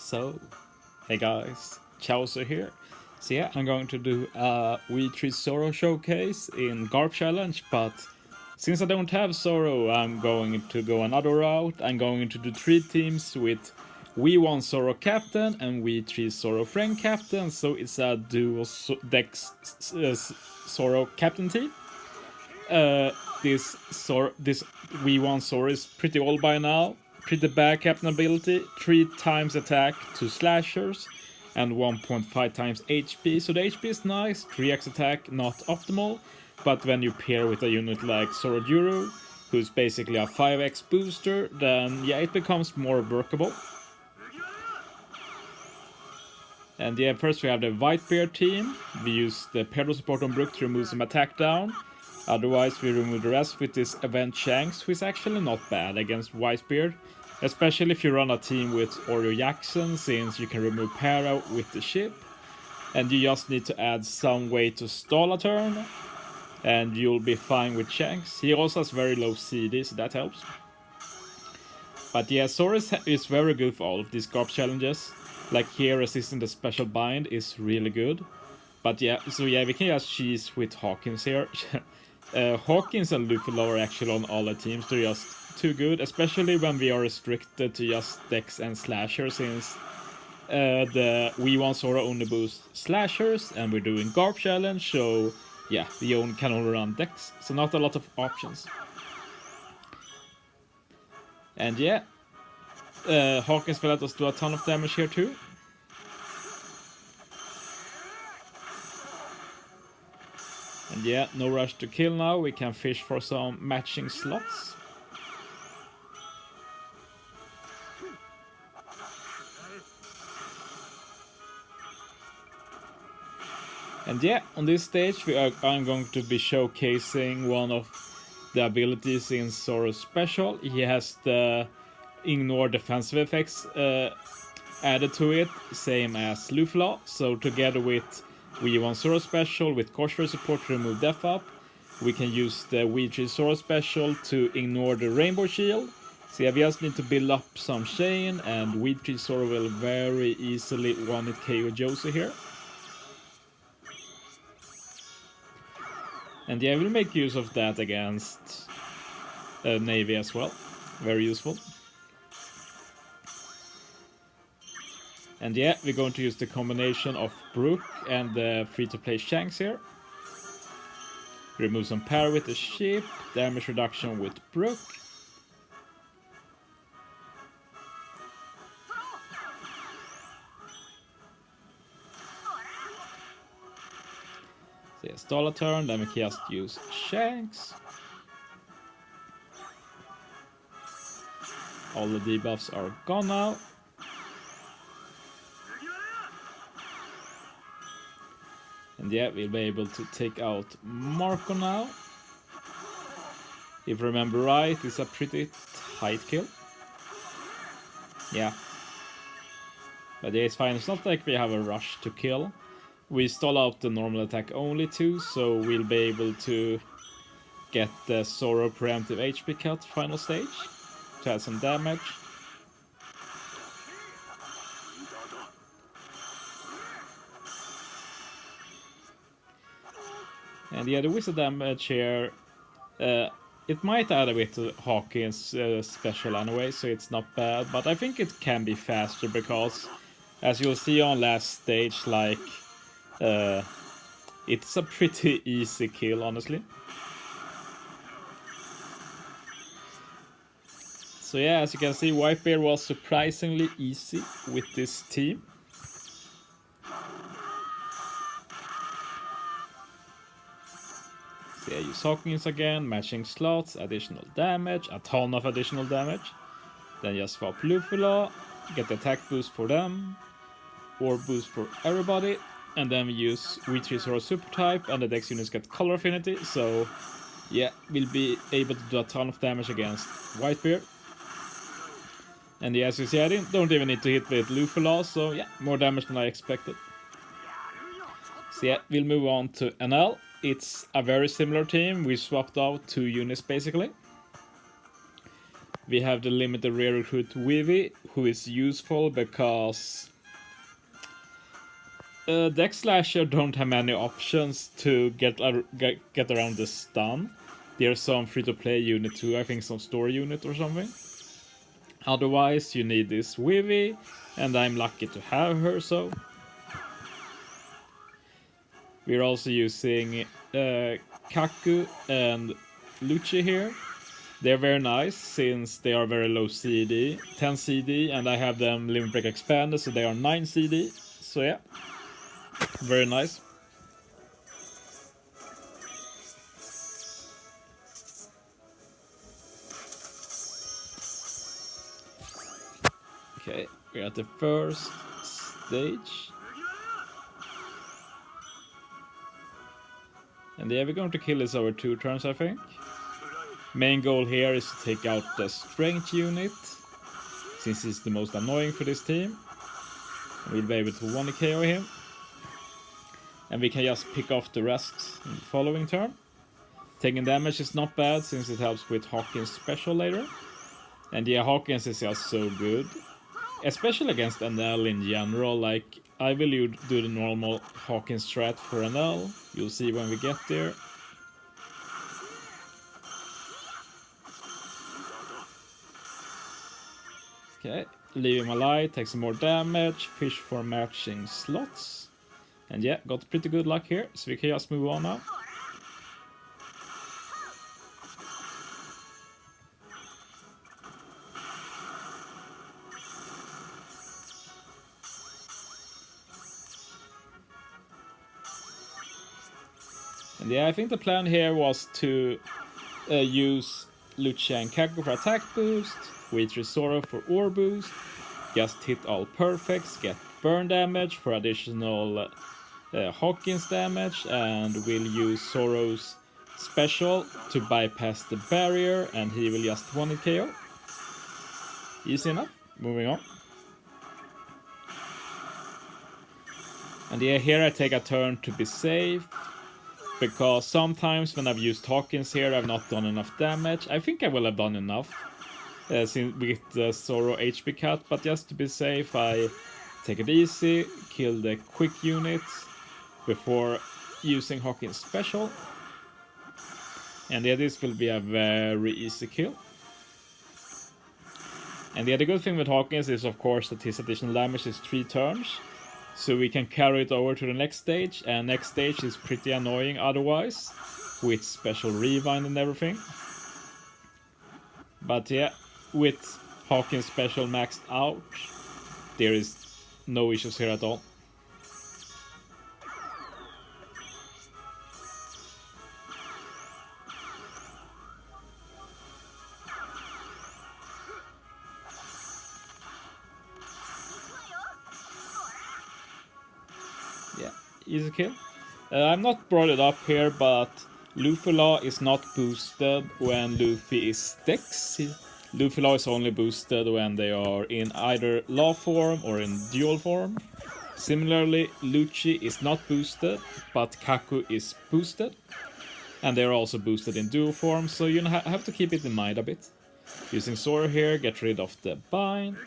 So, hey guys, Chowser here. So yeah, I'm going to do a We3 Zoro showcase in Garp Challenge, but since I don't have Zoro, I'm going to go another route. I'm going to do 3 teams with We1 Zoro Captain and We3 Zoro Friend Captain, so it's a dual DEX Zoro Captain team. This We1 Zoro is pretty old by now. Pretty bad captain ability, 3 times attack, 2 slashers, and 1.5 times HP. So the HP is nice, 3x attack not optimal, but when you pair with a unit like Zoro, who's basically a 5x booster, then yeah, it becomes more workable. And yeah, first we have the Whitebeard team. We use the Pedal support on Brook to remove some attack down. Otherwise, we remove the rest with this event Shanks, who is actually not bad against Whitebeard. Especially if you run a team with Oreo Jackson, since you can remove Para with the ship. And you just need to add some way to stall a turn. And you'll be fine with Shanks. He also has very low CD, so that helps. But yeah, Zoro is very good for all of these Garp challenges. Like here, resisting the special bind is really good. But yeah, so yeah, we can just cheese with Hawkins here. Hawkins and Luffalo are actually on all the teams. They're just too good, especially when we are restricted to just DEX and Slasher, since the We1 Zoro only boosts Slashers, and we're doing Garp Challenge, so yeah, we can only run DEX, so not a lot of options. And yeah, Hawkins will let us do a ton of damage here too. And yeah, no rush to kill now, we can fish for some matching slots. And yeah, on this stage I'm going to be showcasing one of the abilities in Zoro's special. He has the ignore defensive effects added to it, same as Luffalo. So together with We1 Zoro special with Koshiro support to remove death up, we can use the We3 Zoro special to ignore the rainbow shield. So yeah, we just need to build up some chain, and We3 Zoro will very easily one-hit KO Josie here. And yeah, we'll make use of that against Navy as well. Very useful. And yeah, we're going to use the combination of Brook and the free-to-play Shanks here. Remove some power with the ship, damage reduction with Brook. So yeah, stall a turn, then we can just use Shanks. All the debuffs are gone now. And yeah, we'll be able to take out Marco now. If I remember right, it's a pretty tight kill. Yeah. But yeah, it's fine. It's not like we have a rush to kill. We stall out the normal attack only too, so we'll be able to get the Zoro preemptive HP cut final stage to add some damage. And yeah, the wizard damage here, it might add a bit to Hawkins' special anyway, so it's not bad. But I think it can be faster because, as you'll see on last stage, like, it's a pretty easy kill, honestly. So yeah, as you can see, Whitebeard was surprisingly easy with this team. So yeah, use Hawkins again, matching slots, additional damage, a ton of additional damage. Then just swap Luffalo, get the attack boost for them, or boost for everybody. And then we use We3 Zoro super type, and the DEX units get color affinity, so yeah, we'll be able to do a ton of damage against Whitebeard. And yeah, as you see, I don't even need to hit with Luffalo, so yeah, more damage than I expected. So yeah, we'll move on to Enel. It's a very similar team. We swapped out 2 units basically. we have the limited rare recruit Vivi, who is useful because DEX Slasher don't have many options to get around the stun. There's some free-to-play unit too, I think some store unit or something. Otherwise, you need this Vivi, and I'm lucky to have her, so. We're also using Kaku and Lucci here. They're very nice since they are very low CD, 10 CD, and I have them Limit Break expanded, so they are 9 CD. So yeah, very nice. Okay, we're at the first stage. And yeah, we're going to kill this over 2 turns, I think. Main goal here is to take out the strength unit, since he's the most annoying for this team. We'll be able to 1 KO him. And we can just pick off the rest in the following turn. Taking damage is not bad, since it helps with Hawkins' special later. And yeah, Hawkins is just so good. Especially against Enel in general, like, I will do the normal Hawkins strat for Enel. You'll see when we get there. Okay, leave him alive, take some more damage, fish for matching slots. And yeah, got pretty good luck here, so we can just move on now. And yeah, I think the plan here was to use Lucia and Kaku for attack boost, wait for Zoro for ore boost, just hit all perfects, get burn damage for additional Hawkins damage, and we'll use Zoro's special to bypass the barrier, and he will just 1 KO. Easy enough. Moving on. And yeah, here I take a turn to be safe, because sometimes when I've used Hawkins here, I've not done enough damage. I think I will have done enough with the Zoro HP cut, but just to be safe, I take it easy, kill the quick unit before using Hawkins special. And yeah, this will be a very easy kill. And yeah, the good thing with Hawkins is of course that his additional damage is 3 turns. So we can carry it over to the next stage, and next stage is pretty annoying otherwise, with special rewind and everything. But yeah, with Hawkins special maxed out, there is no issues here at all. Yeah, easy kill. I'm not brought it up here, but Luffy Law is not boosted when Luffy is DEX. Luffy Law is only boosted when they are in either Law form or in dual form. Similarly, Lucci is not boosted, but Kaku is boosted. And they are also boosted in dual form, so you have to keep it in mind a bit. Using Zoro here, get rid of the bind.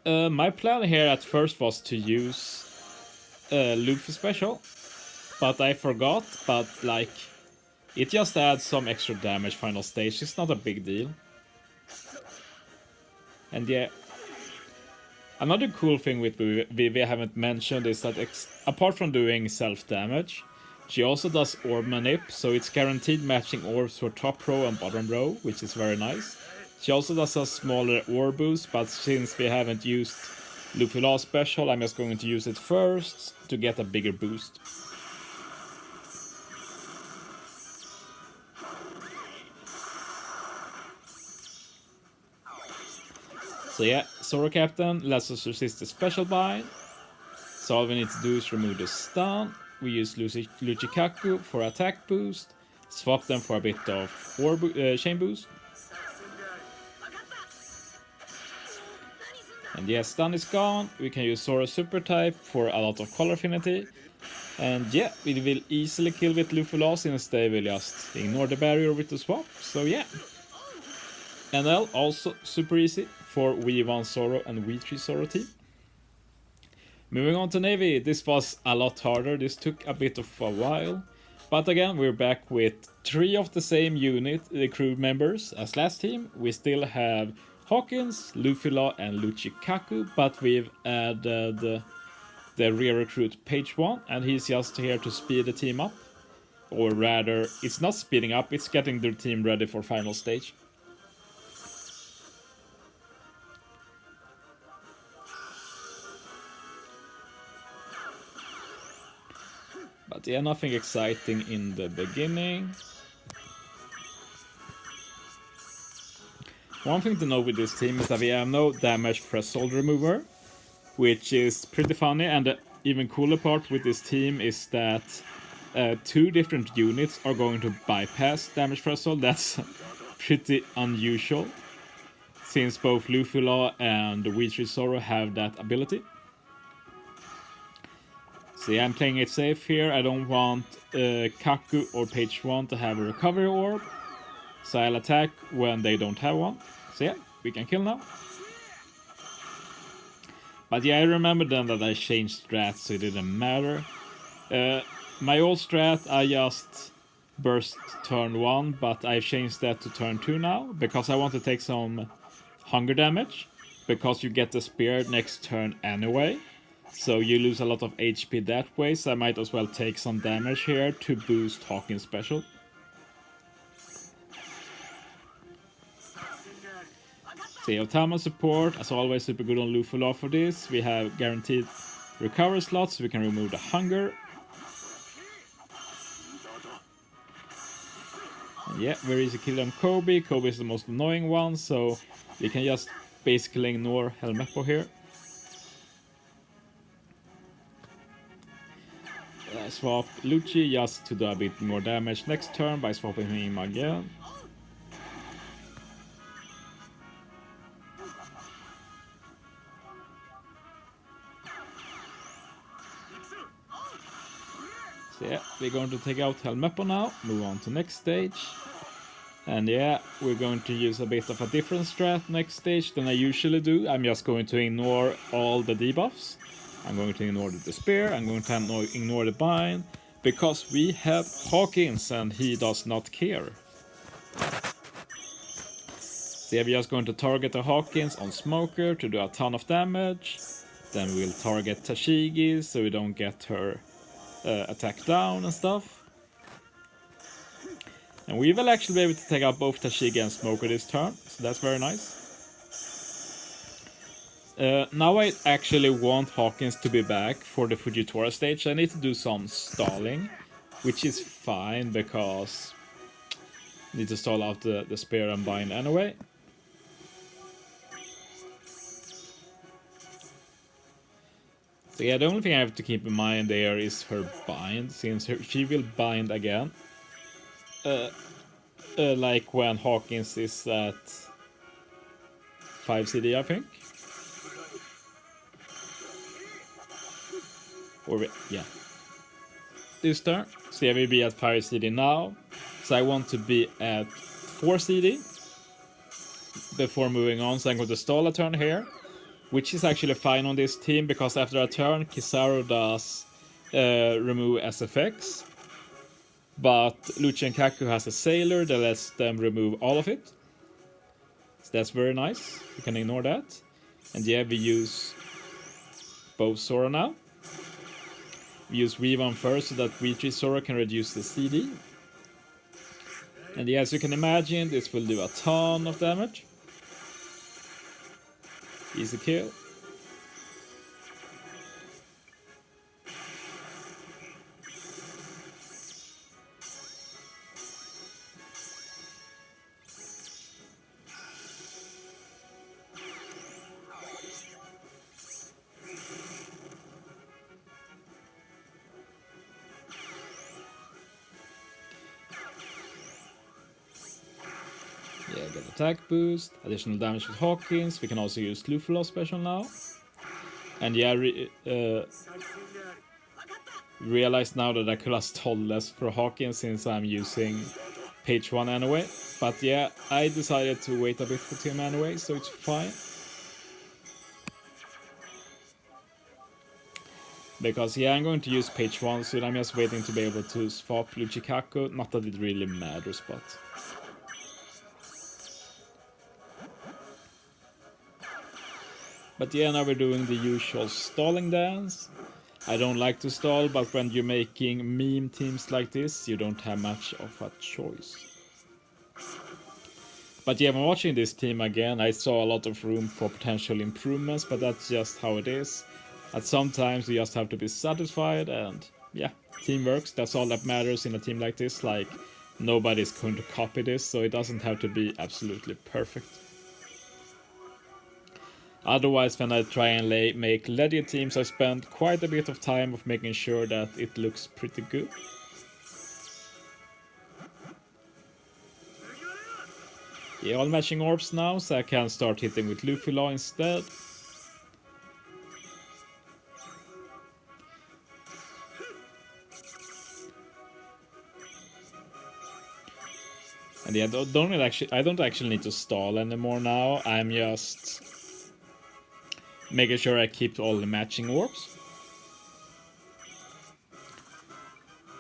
My plan here at first was to use Luffy special, but I forgot, but like, it just adds some extra damage final stage, it's not a big deal. And yeah, another cool thing with Vivi I haven't mentioned is that apart from doing self-damage, she also does orb manip, so it's guaranteed matching orbs for top row and bottom row, which is very nice. She also does a smaller orb boost, but since we haven't used Luffy Law special, I'm just going to use it first to get a bigger boost. So yeah, Zoro Captain lets us resist the special bind. So all we need to do is remove the stun. We use Luchikaku for attack boost, swap them for a bit of chain boost. And yeah, stun is gone. We can use Zoro super type for a lot of color affinity. And yeah, we will easily kill with Luffy Law since they will just ignore the barrier with the swap. So yeah, Enel also super easy for V1 Zoro and V3 Zoro team. Moving on to Navy, this was a lot harder, this took a bit of a while. But again, we're back with 3 of the same unit, the crew members as last team. We still have Hawkins, Luffy Law and Luchikaku, but we've added the rear recruit Page 1, and he's just here to speed the team up. Or rather, it's not speeding up, it's getting the team ready for final stage. But yeah, nothing exciting in the beginning. One thing to know with this team is that we have no damage threshold remover, which is pretty funny, and the even cooler part with this team is that 2 different units are going to bypass damage threshold. That's pretty unusual, since both Luffy Law and V3 Zoro have that ability. So yeah, I'm playing it safe here. I don't want Kaku or Page 1 to have a recovery orb, so I'll attack when they don't have one. So yeah, we can kill now. But yeah, I remember then that I changed strats, so it didn't matter. My old strat, I just burst turn 1, but I've changed that to turn 2 now, because I want to take some hunger damage, because you get the spear next turn anyway. So you lose a lot of HP that way, so I might as well take some damage here to boost Hawkins special. So you have Tama support, as always super good on Luffy Law for this. We have guaranteed recovery slots, so we can remove the hunger. And yeah, very easy kill on Kobe. Kobe is the most annoying one, so we can just basically ignore Helmeppo here. Swap Lucci just to do a bit more damage next turn by swapping him again. So yeah, we're going to take out Helmeppo now, move on to next stage. And yeah, we're going to use a bit of a different strat next stage than I usually do. I'm just going to ignore all the debuffs. I'm going to ignore the spear, I'm going to ignore the bind, because we have Hawkins and he does not care. So yeah, we're just going to target the Hawkins on Smoker to do a ton of damage. Then we'll target Tashigi so we don't get her attack down and stuff. And we will actually be able to take out both Tashigi and Smoker this turn, so that's very nice. Now I actually want Hawkins to be back for the Fujitora stage. I need to do some stalling, which is fine because I need to stall out the spear and bind anyway. So yeah, the only thing I have to keep in mind there is her bind, since she will bind again. Like when Hawkins is at 5 CD, I think. Or yeah, this turn. So yeah, we'll be at 5 CD now. So I want to be at 4 CD before moving on. So I'm going to stall a turn here, which is actually fine on this team because after a turn, Kizaru does remove SFX. But Lucci and Kaku has a sailor that lets them remove all of it. So that's very nice. You can ignore that. And yeah, we use both Zoro now. We use V1 first so that V3 Zoro can reduce the CD. And yeah, as you can imagine, this will do a ton of damage. Easy kill. Yeah, get attack boost, additional damage with Hawkins. We can also use Luffy special now. And yeah, realize now that I could have stalled less for Hawkins since I'm using page 1 anyway. But yeah, I decided to wait a bit with him anyway, so it's fine. Because yeah, I'm going to use page 1 soon. I'm just waiting to be able to swap Luchikaku. Not that it really matters, but... But yeah, now we're doing the usual stalling dance. I don't like to stall, but when you're making meme teams like this, you don't have much of a choice. But yeah, when watching this team again, I saw a lot of room for potential improvements, but that's just how it is. At some times you just have to be satisfied, and yeah, teamwork, that's all that matters in a team like this. Like, nobody's going to copy this, so it doesn't have to be absolutely perfect. Otherwise, when I try and make legend teams, I spend quite a bit of time of making sure that it looks pretty good. Yeah, all matching orbs now, so I can start hitting with Luffy Law instead. And yeah, I don't actually need to stall anymore now. I'm just making sure I keep all the matching orbs.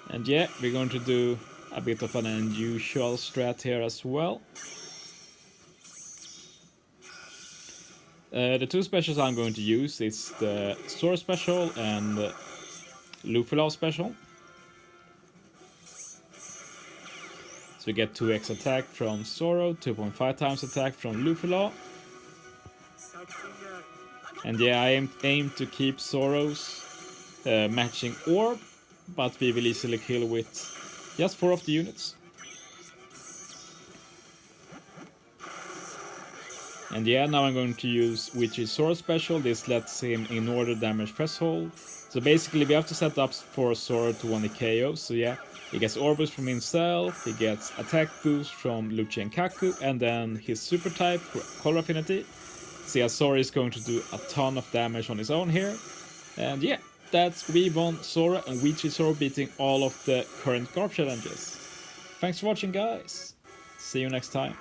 And yeah, we're going to do a bit of an unusual strat here as well. The two specials I'm going to use is the Zoro special and the Luffy Law special. So we get 2x attack from Zoro, 2.5 times attack from Luffy Law. And yeah, I aim to keep Zoro's matching orb, but we will easily kill with just 4 of the units. And yeah, now I'm going to use Witch's Zoro special. This lets him ignore the damage threshold. So basically we have to set up for Zoro to 1 KO. So yeah, he gets orb boost from himself, he gets attack boost from Lucci and Kaku, and then his super type for color affinity. So yeah, Zoro is going to do a ton of damage on his own here. And yeah, that's V1 Zoro and Witchy Zoro beating all of the current Garp challenges. Thanks for watching, guys. See you next time.